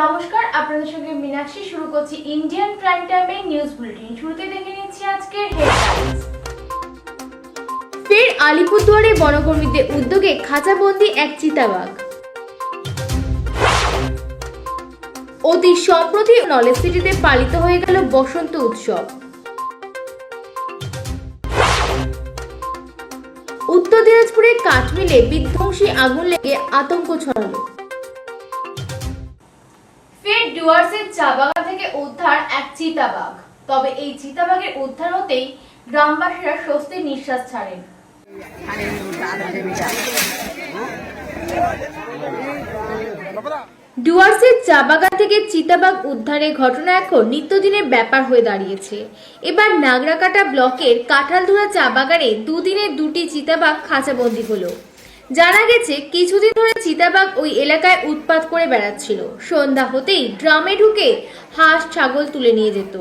নমস্কার, আপনাদের সঙ্গে মীনাক্ষী। শুরু করছি ইন্ডিয়ান প্রাইম টাইমে নিউজ বুলেটিন। শুরুতে দেখে নিচ্ছি আজকের হেডলাইন্স। ফের আলিপুরদুয়ারে বনকর্মীদের উদ্যোগে খাঁচাবন্দি এক চিতাবাঘ। অতি সম্প্রতি নলেজ সিটিতে পালিত হয়ে গেল বসন্ত উৎসব। উত্তর দিনাজপুরে কাঠমিলে বিধ্বংসী আগুন লেগে আতঙ্ক ছড়ালো। ফের ডুয়ার্সের চা বাগান থেকে উদ্ধার এক চিতাবাঘ। তবে এই চিতাবাঘের উদ্ধার হতেই গ্রামবাসীরা স্বস্তির নিঃশ্বাস ছাড়েন। ডুয়ার্সের চা বাগান থেকে চিতাবাঘ উদ্ধারের ঘটনা এখন নিত্যদিনের ব্যাপার হয়ে দাঁড়িয়েছে। এবার নাগরাকাটা ব্লকের কাঁঠালধুরা চা বাগানে দুদিনে দুটি চিতাবাঘ খাঁচাবন্দি হলো। জানা গেছে কিছুদিন ধরে চিতাবাঘ ওই এলাকায় উৎপাত করে বেড়াচ্ছিল। সন্ধ্যা হতেই গ্রামে ঢুকে হাঁস ছাগল তুলে নিয়ে যেত।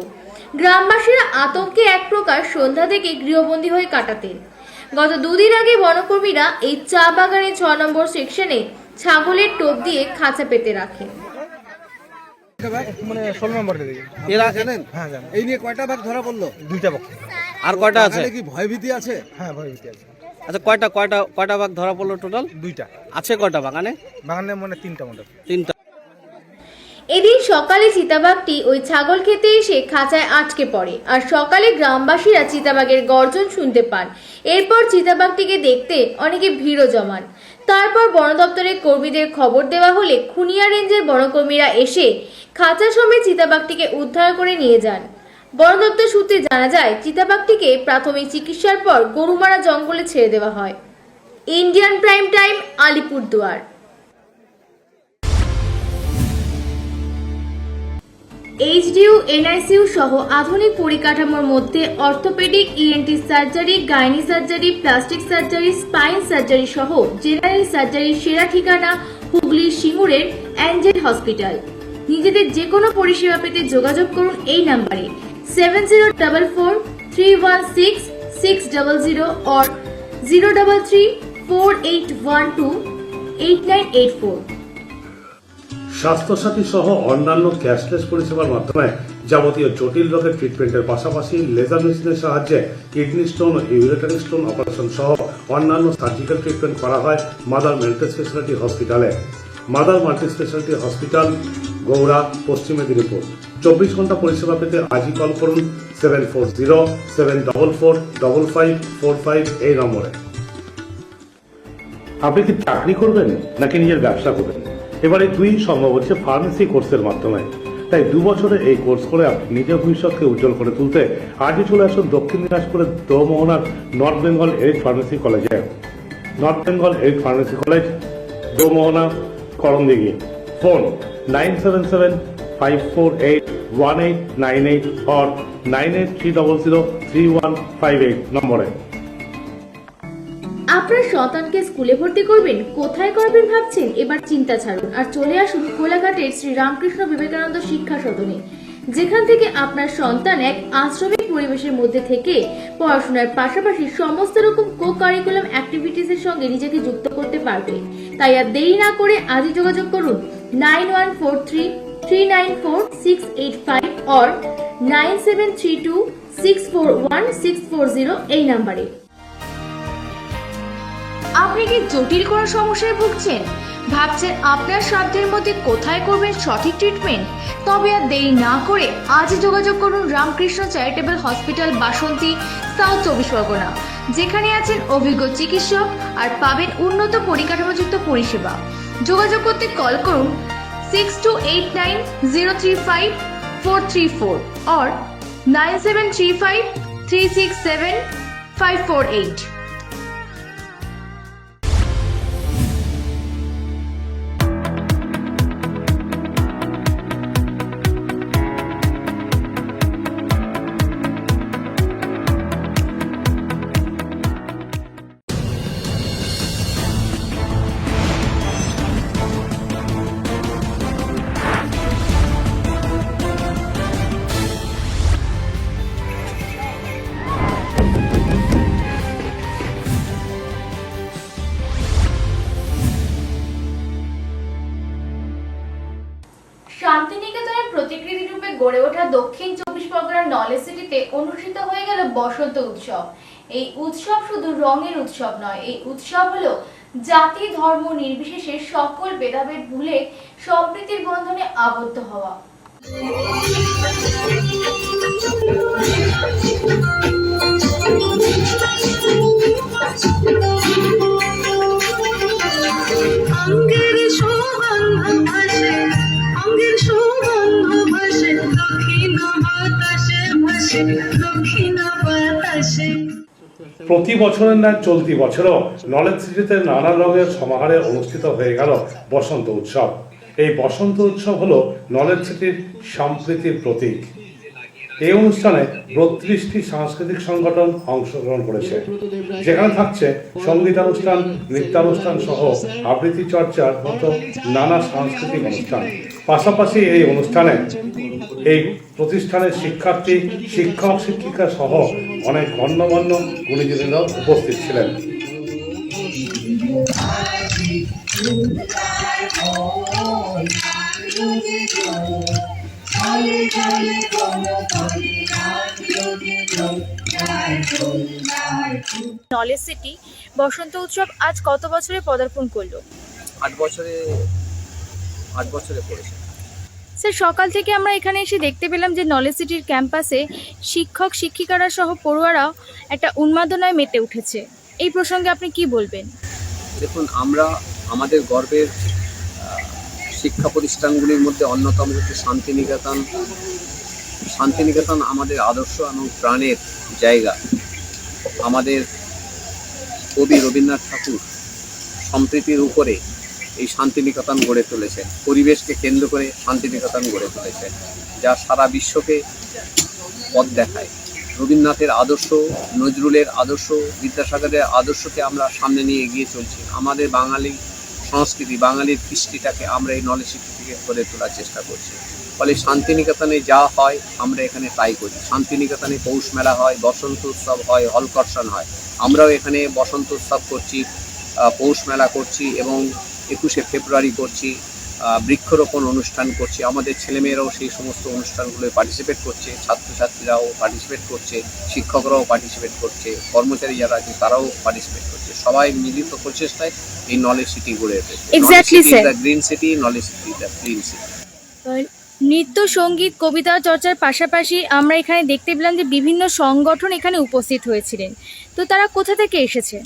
গ্রামবাসীরা আতঙ্কে এক প্রকার সন্ধ্যা থেকে গৃহবন্দী হয়ে কাটাতেন। গত দুদিন আগে বনকর্মীরা এই চা বাগানের 6 নম্বর সেকশনে ছাগলের টোপ দিয়ে খাঁচা পেতে রাখেন। মানে 16 নম্বর দিকে এরা জানেন? হ্যাঁ জানেন। এই নিয়ে কয়টা বাঘ ধরা পড়লো? দুইটা পক্ষ। আর কয়টা আছে? কি ভয়ভীতি আছে? হ্যাঁ ভয়ভীতি আছে। আচ্ছা কয়টা বাঘ ধরা পড়লো টোটাল? দুইটা আছে কয়টা বাগানে? বাগানে মানে তিনটা মতো। তিনটা। এদিন সকালে চিতাবাঘটি ওই ছাগল খেতে এসে খাঁচায় আটকে পড়ে। আর সকালে গ্রামবাসীরা চিতাবাঘের গর্জন শুনতে পান। এরপর চিতাবাঘটিকে দেখতে অনেকে ভিড়ও জমান। তারপর বন দপ্তরের কর্মীদের খবর দেওয়া হলে খুনিয়া রেঞ্জের বনকর্মীরা এসে খাঁচা সমেত চিতাবাঘটিকে উদ্ধার করে নিয়ে যান। বন দপ্তর সূত্রে জানা যায়, চিতাবাঘটিকে প্রাথমিক চিকিৎসার পর গরুমারা জঙ্গলে ছেড়ে দেওয়া হয়। Indian prime time, Alipurduar. HDU, NICU সহ আধুনিক পরিকাঠামোর মধ্যে orthopaedic, ENT surgery, gynae surgery, plastic surgery, spine surgery সহ জেনারেল সার্জারির সেরা ঠিকানা হুগলির সিঙ্গুরের অ্যাঞ্জেল হসপিটাল। নিজেদের যে কোনো পরিষেবা পেতে যোগাযোগ করুন এই নাম্বারে 7044316600 or 03348128984। স্বাস্থ্যসাথী সহ অন্যান্য ক্যাশলেস পরিষেবার মাধ্যমে যাবতীয় জটিল রোগের ট্রিটমেন্টের পাশাপাশি লেজার মেশিনের সাহায্যে কিডনি স্টোন, ইউরেটারি স্টোন অপারেশন সহ অন্যান্য সার্জিক্যাল ট্রিটমেন্ট করা হয় মাদার মাল্টি স্পেশালিটি হসপিটালে। মাদার মাল্টি স্পেশালিটি হসপিটাল, গৌড়া, পশ্চিম মেদিনীপুর। 24 ঘন্টা পরিষেবা পেতে আজই কল করুন 7407445545 এই নম্বরে। আপনি কি চাকরি করবেন নাকি নিজের ব্যবসা করবেন? এবারে দুই সম্ভব হচ্ছে ফার্মেসি কোর্সের মাধ্যমে। তাই 2 বছরে এই কোর্স করে আপনি নিজের ভবিষ্যৎকে উজ্জ্বল করে তুলতে আজই চলে আসুন দক্ষিণ দিনাজপুরের দোমোহনার নর্থ বেঙ্গল এরিড ফার্মেসি কলেজে। North Bengal Arid Pharmacy College, Domohana, Karamdighi. Phone 9775481898 or 9830033158 নম্বরে। আপনার সন্তানকে স্কুলে ভর্তি করবেন, কোথায় করবেন ভাবছেন? এবার চিন্তা ছাড়ুন আর চলে আসুন কোলাঘাটের শ্রী রামকৃষ্ণ বিবেকানন্দ শিক্ষা সদনে, যেখান থেকে আপনার সন্তান এক আশ্রমিক পরিবেশের মধ্যে থেকে পড়াশোনার পাশাপাশি সমস্ত রকম কো কারিকুলাম অ্যাক্টিভিটিসের সঙ্গে নিজেকে যুক্ত করতে পারবে। তাই আর দেরি না করে আজই যোগাযোগ করুন 9143394685 or 9732641640 এই নাম্বারে। আপনি কি জটিল কোনো সমস্যায় ভুগছেন? ভাবছেন আপনার সাধ্যের মধ্যে কোথায় করবেন সঠিক ট্রিটমেন্ট? তবে আর দেরি না করে আজই যোগাযোগ করুন রামকৃষ্ণ চ্যারিটেবল হসপিটাল, বাসন্তী, সাউথ 24 পরগনা, যেখানে আছেন অভিজ্ঞ চিকিৎসক আর পাবেন উন্নত পরিকাঠামোযুক্ত পরিষেবা। যোগাযোগ করতে কল করুন 6289035434 or 9735367548। শান্তিনিকেতনের প্রতিকৃতি রূপে গড়ে ওঠা দক্ষিণ 24 পরগনার নলেজ সিটিতে অনুষ্ঠিত হয়ে গেল বসন্ত উৎসব। এই উৎসব শুধু রঙের উৎসব নয়, এই উৎসব হলো জাতি ধর্ম নির্বিশেষে সকল ভেদাভেদ ভুলে সম্প্রীতির বন্ধনে আবদ্ধ হওয়া। প্রতি বছরের ন্যায় চলতি বছরও নলেজ সিটিতে নানা রঙের সমাহারে অনুষ্ঠিত হয়ে গেল বসন্ত উৎসব। এই বসন্ত উৎসব হলো নলেজ সিটির সম্প্রীতির প্রতীক। এই অনুষ্ঠানে 32টি সাংস্কৃতিক সংগঠন অংশগ্রহণ করেছে, যেখানে থাকছে সঙ্গীতানুষ্ঠান, নৃত্যানুষ্ঠান সহ আবৃত্তি চর্চার মতো নানা সাংস্কৃতিক অনুষ্ঠান। পাশাপাশি এই অনুষ্ঠানে এই প্রতিষ্ঠানের শিক্ষার্থী, শিক্ষক শিক্ষিকা সহ অনেক গণ্যমান্য গুণীজনেরা উপস্থিত ছিলেন। নলেজ সিটি বসন্ত উৎসব আজ কত বছরে পদার্পণ করলো? 8 বছরে পড়েছে। স্যার, সকাল থেকে আমরা এখানে এসে দেখতে পেলাম যে নলেজ সিটির ক্যাম্পাসে শিক্ষক শিক্ষিকারা সহ পড়ুয়ারাও একটা উন্মাদনায় মেতে উঠেছে। এই প্রসঙ্গে আপনি কি বলবেন? দেখুন, আমরা আমাদের গর্বের শিক্ষা প্রতিষ্ঠানগুলির মধ্যে অন্যতম হচ্ছে শান্তিনিকেতন। শান্তিনিকেতন আমাদের আদর্শ এবং প্রাণের জায়গা। আমাদের কবি রবীন্দ্রনাথ ঠাকুর সম্প্রীতির উপরে এই শান্তিনিকেতন গড়ে তুলেছেন, পরিবেশকে কেন্দ্র করে শান্তিনিকেতন গড়ে তুলেছেন, যা সারা বিশ্বকে পথ দেখায়। রবীন্দ্রনাথের আদর্শ, নজরুলের আদর্শ, বিদ্যাসাগরের আদর্শকে আমরা সামনে নিয়ে এগিয়ে চলছি। আমাদের বাঙালি সংস্কৃতি, বাঙালির কৃষ্টিটাকে আমরা এই নলেজ সিটি থেকে গড়ে তোলার চেষ্টা করছি। ফলে শান্তিনিকেতনে যা হয় আমরা এখানে তাই করি। শান্তিনিকেতনে পৌষ মেলা হয়, বসন্ত উৎসব হয়, হলকর্ষণ হয়। আমরাও এখানে বসন্ত উৎসব করছি, পৌষ মেলা করছি এবং 21শে ফেব্রুয়ারি করছি, বৃক্ষরোপণ অনুষ্ঠান করছি। আমাদের ছেলেমেয়েরাও সেই সমস্ত অনুষ্ঠানগুলোয় পার্টিসিপেট করছে, ছাত্রছাত্রীরাও পার্টিসিপেট করছে, শিক্ষকরাও পার্টিসিপেট করছে, কর্মচারী যারা আছে তারাও পার্টিসিপেট করছে। সবাই মিলিত প্রচেষ্টায় এই নলেজ সিটি গড়ে উঠেছে। Green city, knowledge city the clean city. নৃত্য, সঙ্গীত, কবিতা চর্চার পাশাপাশি আমরা এখানে দেখতে পেলাম যে বিভিন্ন সংগঠন এখানে উপস্থিত হয়েছিলেন। তো তারা কোথা থেকে এসেছে?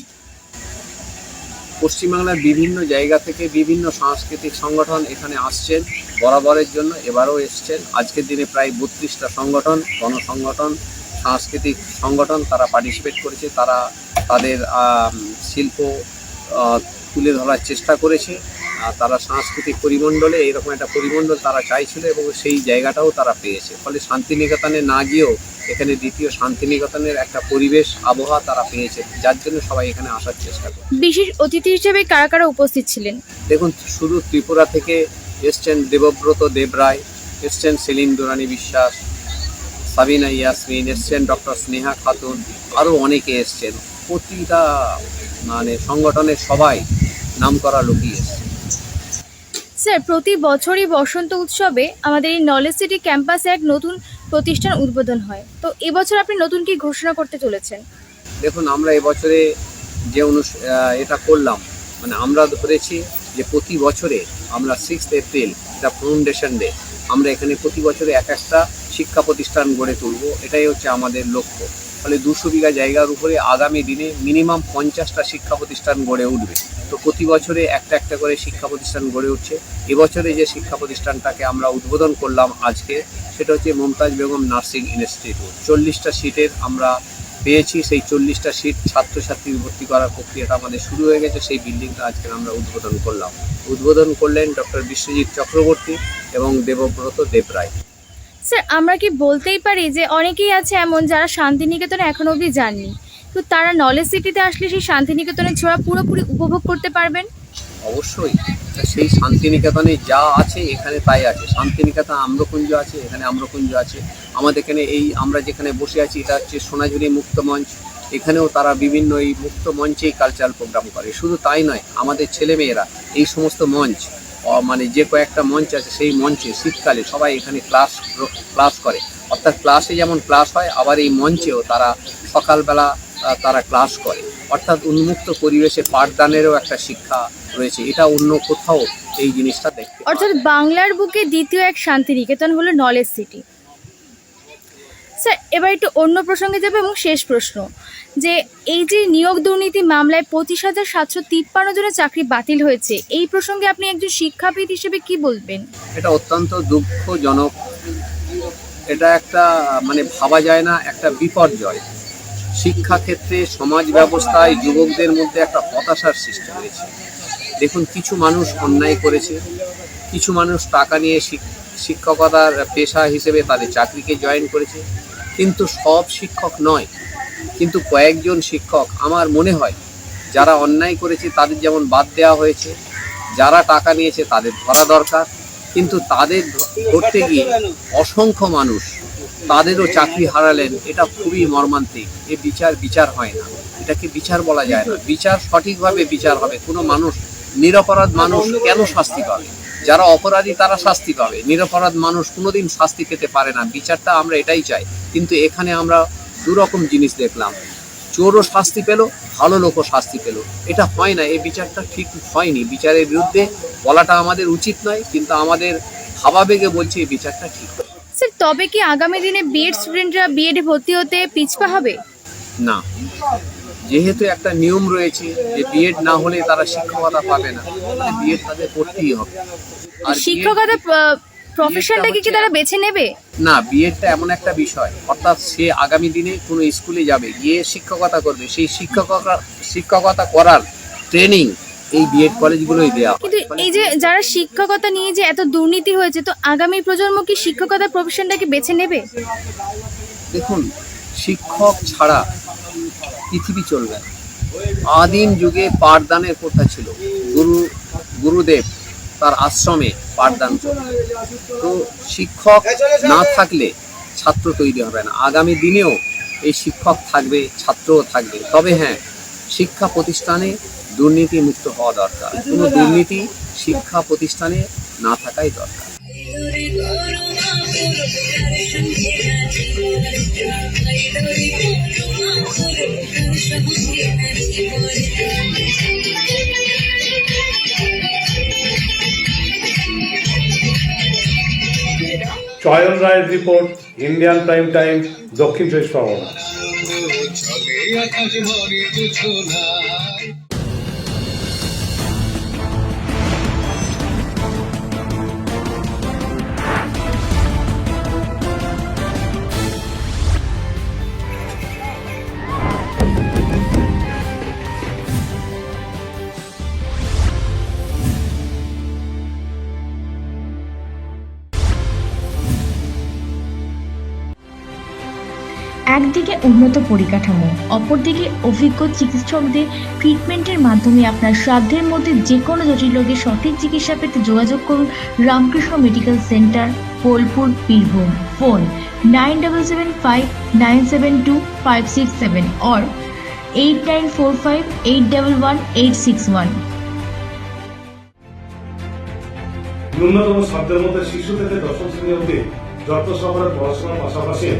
পশ্চিমবাংলার বিভিন্ন জায়গা থেকে বিভিন্ন সাংস্কৃতিক সংগঠন এখানে আসছেন বরাবরের জন্য, এবারও এসছেন। আজকের দিনে প্রায় 32টা সংগঠন, গণসংগঠন, সাংস্কৃতিক সংগঠন তারা পার্টিসিপেট করেছে। তারা তাদের শিল্প তুলে ধরার চেষ্টা করেছে। তারা সাংস্কৃতিক পরিমণ্ডলে এইরকম একটা পরিমণ্ডল তারা চাইছিল এবং সেই জায়গাটাও তারা পেয়েছে। ফলে শান্তিনিকেতনে না গিয়েও এখানে দ্বিতীয় শান্তিনিকেতনের একটা পরিবেশ, আবহাওয়া তারা পেয়েছে, যার জন্য সবাই এখানে আসার চেষ্টা করে। বিশেষ অতিথি হিসেবে কারা কারা উপস্থিত ছিলেন? দেখুন, শুধু ত্রিপুরা থেকে এসছেন দেবব্রত দেবরায়, এসছেন সেলিম দুরানি বিশ্বাস, সাবিনা ইয়াসমিন, এসছেন ডক্টর স্নেহা খাতুন, আরও অনেকে এসছেন। প্রতিটা সংগঠনের সবাই নামকরা লোকই এসছে। স্যার, প্রতি বছরই বসন্ত উৎসবে আমাদের এই নলেজ সিটি ক্যাম্পাসে এক নতুন প্রতিষ্ঠান উদ্বোধন হয়। তো এবছর আপনি নতুন কি ঘোষণা করতে চলেছেন? দেখুন, আমরা এবছরে যে এটা করলাম, আমরা ধরেছি যে প্রতি বছরে আমরা 6 এপ্রিল এটা ফাউন্ডেশন ডে, আমরা এখানে প্রতি বছরে একটা শিক্ষা প্রতিষ্ঠান গড়ে তুলব। এটাই হচ্ছে আমাদের লক্ষ্য। ফলে 200 বিঘা জায়গার উপরে আগামী দিনে মিনিমাম 50টা শিক্ষা প্রতিষ্ঠান গড়ে উঠবে। তো প্রতি বছরে একটা করে শিক্ষা প্রতিষ্ঠান গড়ে উঠছে। এবছরে যে শিক্ষা প্রতিষ্ঠানটাকে আমরা উদ্বোধন করলাম আজকে, সেটা হচ্ছে মমতাজ বেগম নার্সিং ইনস্টিটিউট। 40টা সিটের আমরা পেয়েছি। সেই 40টা সিট ছাত্রছাত্রী ভর্তি করার প্রক্রিয়াটা আমাদের শুরু হয়ে গেছে। সেই বিল্ডিংটা আজকে আমরা উদ্বোধন করলাম। উদ্বোধন করলেন ডক্টর বিশ্বজিৎ চক্রবর্তী এবং দেবব্রত দেবরায়। স্যার, আমরা কি বলতেই পারি যে অনেকেই আছে এমন যারা শান্তিনিকেতনে এখনো অবধি যাননি, তো তারা নলেজ সিটিতে আসলে সেই শান্তিনিকেতনের ছোঁয়া পুরোপুরি উপভোগ করতে পারবেন? অবশ্যই। সেই শান্তিনিকেতনে যা আছে এখানে তাই আছে। শান্তিনিকেতন আম্রকুঞ্জ আছে, এখানে আম্রকুঞ্জ আছে। আমাদের এখানে আমরা যেখানে বসে আছি এটা হচ্ছে সোনাঝুরি মুক্ত মঞ্চ। এখানেও তারা বিভিন্ন এই মুক্ত মঞ্চেই কালচারাল প্রোগ্রাম করে। শুধু তাই নয়, আমাদের ছেলেমেয়েরা এই সমস্ত মঞ্চ মানে যে কয়েকটা মঞ্চ আছে সেই মঞ্চে শীতকালে সবাই এখানে ক্লাস করে, অর্থাৎ ক্লাসে যেমন ক্লাস হয় আবার এই মঞ্চেও তারা সকালবেলা তারা ক্লাস করে, অর্থাৎ উন্মুক্ত পরিবেশে পাঠদানেরও একটা শিক্ষা রয়েছে। এটা অন্য কোথাও এই জিনিসটা দেখতে পাওয়া অর্থাৎ যায় না। বাংলার বুকে দ্বিতীয় এক শান্তিনিকেতন হলো নলেজ সিটি। স্যার, এবার একটু অন্য প্রসঙ্গে যাবে এবং শেষ প্রশ্ন, যে এই যে নিয়োগ দুর্নীতি মামলায় 25,753 জনের চাকরি বাতিল হয়েছে, এই প্রসঙ্গে আপনি একজন শিক্ষাবিদ হিসেবে কি বলবেন? এটা অত্যন্ত দুঃখজনক, এটা একটা মানে ভাবা যায় না, একটা বিপর্যয়। শিক্ষাক্ষেত্রে সমাজ ব্যবস্থায় যুবকদের মধ্যে একটা হতাশার সৃষ্টি হয়েছে। দেখুন, কিছু মানুষ অন্যায় করেছে, কিছু মানুষ টাকা নিয়ে শিক্ষকতার পেশা হিসেবে তাদের চাকরিকে জয়েন করেছে, কিন্তু সব শিক্ষক নয়। কিন্তু কয়েকজন শিক্ষক আমার মনে হয় যারা অন্যায় করেছে তাদের যেমন বাদ দেওয়া হয়েছে, যারা টাকা নিয়েছে তাদের ধরা দরকার, কিন্তু তাদের ধরতে গিয়ে অসংখ্য মানুষ তাদেরও চাকরি হারালেন। এটা খুবই মর্মান্তিক। এ বিচার হয় না, এটাকে বিচার বলা যায় না। বিচার সঠিকভাবে বিচার হবে। কোনো মানুষ, নিরপরাধ মানুষ কেন শাস্তি পাবে? যারা অপরাধী তারা শাস্তি পাবে, নিরপরাধ মানুষ কোনোদিন শাস্তি পেতে পারে না। বিচারটা আমরা এটাই চাই, কিন্তু এখানে আমরা দুরকম জিনিস দেখলাম। চোরও শাস্তি পেল, ভালো লোকও শাস্তি পেল। এটা হয় না, এই বিচারটা ঠিক হয়নি। বিচারের বিরুদ্ধে বলাটা আমাদের উচিত নয়, কিন্তু আমাদের ভাবাবেগে বলছে এই বিচারটা ঠিক হয়। স্যার, তবে কি আগামী দিনে বিএড স্টুডেন্টরা বিএডে ভর্তি হতে পিছপা হবে? না, যেহেতু একটা নিয়ম রয়েছে যে বিএড না হলে তারা শিক্ষকতা পাবে না, বিএড তাদের করতেই হবে। আর শিক্ষকতা প্রফেশনটাকে কি তারা বেছে নেবে? না, বিএডটা এমন একটা বিষয়, অর্থাৎ সে আগামী দিনে কোনো স্কুলে যাবে, গিয়ে শিক্ষকতা করবে, সেই শিক্ষকতা করার ট্রেনিং এই বিএড কলেজগুলোই দেওয়া হয়। কিন্তু এই যে যারা শিক্ষকতা নিয়ে যে এত দুর্নীতি হয়েছে, তো আগামী প্রজন্ম কি শিক্ষকতা প্রফেশনটাকে বেছে নেবে? দেখুন, শিক্ষক ছাড়া পৃথিবী চলবে না। আদিম যুগে পাঠদানের প্রথা ছিল, গুরুদেব তার আশ্রমে পাঠদান করতেন। তো শিক্ষক না থাকলে ছাত্র তৈরি হবে না। আগামী দিনেও এই শিক্ষক থাকবে, ছাত্রও থাকবে। তবে হ্যাঁ, শিক্ষা প্রতিষ্ঠানে দুর্নীতি মুক্ত হওয়া দরকার। কোনো দুর্নীতি শিক্ষা প্রতিষ্ঠানে না থাকাই দরকার। চয়ন রায়ের রিপোর্ট, ইন্ডিয়ান প্রাইম টাইম, দক্ষিণ চব্বিশ পরগনা। একদিকে উন্নত পরিকাঠামো, অপরদিকে অভিজ্ঞ চিকিৎসকদের ট্রিটমেন্টের মাধ্যমে আপনার সাধ্যের মধ্যে যে কোনো জটিল রোগের সঠিক চিকিৎসা পেতে যোগাযোগ করুন Ramakrishna medical centre, Bolpur, Birbhum. Phone 9775972567 or 8945811861। ন্যূনতম শব্দের মধ্যে শিশু থেকে দশম শ্রেণী অবধি যত শহরের পড়াশোনার পাশাপাশি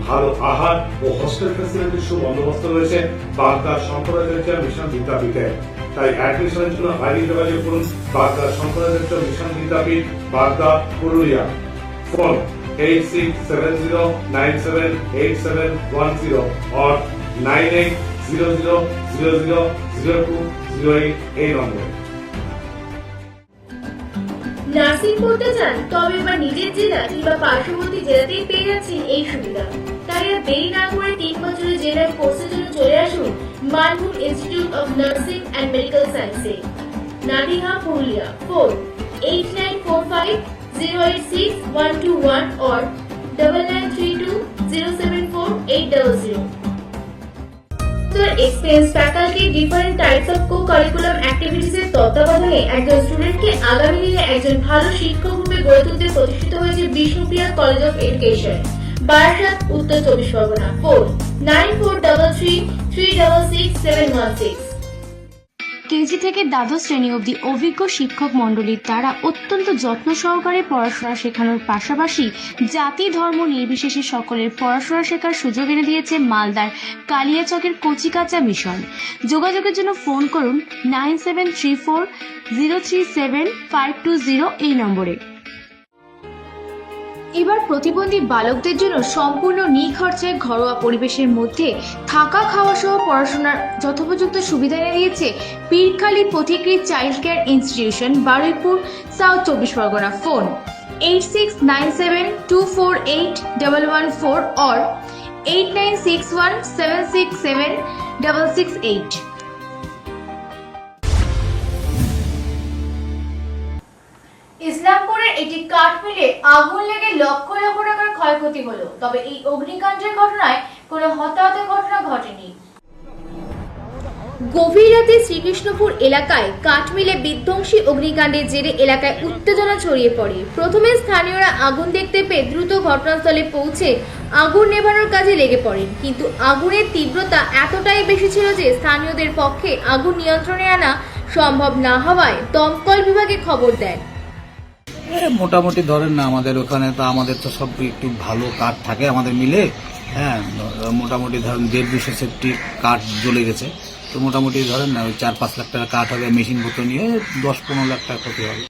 ভালো আহার ও হোস্টেল ফ্যাসিলিটির সুবন্দোবস্ত রয়েছে বাগদার শঙ্করাচার্য মিশন বিদ্যাপীঠে। তাই অ্যাডমিশনের জন্য আজই যোগাযোগ করুন বাগদার শঙ্করাচার্য মিশন বিদ্যাপীঠ, বাগদা, পুরুলিয়া। ফোন 8670978710 or 9800000208 এই নম্বরে। নার্সিং করতে চান? তবে এবার নিজের জেলা কিংবা পার্শ্ববর্তী জেলাতেই পেয়ে যাচ্ছেন এই সুবিধা। তাই আর দেরি না করে 3 বছরের জেনারেল কোর্সের জন্য চলে আসুন Manbhum Institute of Nursing and Medical সায়েন্সে, Nadiha, Purulia. Phone 8945086121 or 9932074800। Experience faculty different types of co-curriculum activities এর তত্ত্বাবধানে একজন স্টুডেন্টকে আগামী দিনে একজন ভালো শিক্ষক রূপে গড়ে তুলতে প্রতিষ্ঠিত হয়েছে Bishnupriya college of education, Barasat, উত্তর 24 পরগনা। ফোন 9433366716। কেজি থেকে দ্বাদশ শ্রেণী অবধি অভিজ্ঞ শিক্ষক মণ্ডলীর দ্বারা অত্যন্ত যত্ন সহকারে পড়াশোনা শেখানোর পাশাপাশি জাতি ধর্ম নির্বিশেষে সকলের পড়াশোনা শেখার সুযোগ এনে দিয়েছে মালদার কালিয়াচকের কচিকাঁচা মিশন। যোগাযোগের জন্য ফোন করুন 9734037520 এই নম্বরে। এবার প্রতিবন্ধী বালকদের জন্য সম্পূর্ণ নিখরচায় ঘরোয়া পরিবেশের মধ্যে থাকা খাওয়া সহ পড়াশোনার যথোপযুক্ত সুবিধা এনে দিয়েছে Pirkhali Pathikrit Child Care Institution, Baruipur, South 24 Pargana. Phone 8697248114 or 8961767668। ইসলামপুরের একটি কাঠ মিলে আগুন লেগে লক্ষ লক্ষ টাকার ক্ষয়ক্ষতি হলো, তবে এই অগ্নিকাণ্ডের ঘটনায় কোনো হতাহতের ঘটনা ঘটেনি। গভীর রাতে শ্রীকৃষ্ণপুর এলাকায় কাঠ মিলে বিধ্বংসী অগ্নিকাণ্ডের জেরে এলাকায় উত্তেজনা ছড়িয়ে পড়ে। প্রথমে স্থানীয়রা আগুন দেখতে পেয়ে দ্রুত ঘটনাস্থলে পৌঁছে আগুন নেভানোর কাজে লেগে পড়েন, কিন্তু আগুনের তীব্রতা এতটাই বেশি ছিল যে স্থানীয়দের পক্ষে আগুন নিয়ন্ত্রণে আনা সম্ভব না হওয়ায় দমকল বিভাগে খবর দেন। মোটামুটি ধরেন না, আমাদের ওখানে তো আমাদের তো সব একটু ভালো কাঠ থাকে আমাদের মিলে, হ্যাঁ, মোটামুটি ধরেন 150-200 সেফটি কাঠ জ্বলে গেছে। তো মোটামুটি ধরেন না ওই 4-5 লাখ টাকা কাঠ হবে, মেশিন পত্র নিয়ে 10-15 লাখ টাকা ক্ষতি হবে।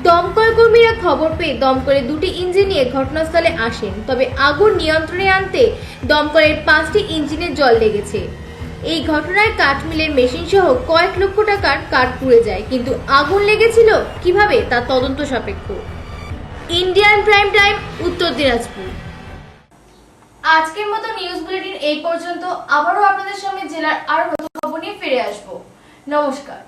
দমকল কর্মীরা খবর পেয়ে দমকলের 2টি ইঞ্জিন নিয়ে ঘটনাস্থলে আসেন, তবে আগুন নিয়ন্ত্রণে আনতে দমকলের 5টি ইঞ্জিনের জল লেগেছে। এই ঘটনায় কাঠ মিলের মেশিন সহ কয়েক লক্ষ টাকার কাঠ পুড়ে যায়, কিন্তু আগুন লেগেছিল কিভাবে তা তদন্ত সাপেক্ষ। ইন্ডিয়ান প্রাইম টাইম, উত্তর দিনাজপুর। আজকের মতো নিউজ বুলেটিন এই পর্যন্ত। আবারও আপনাদের সামনে জেলার আরো নতুন খবর নিয়ে ফিরে আসবো। নমস্কার।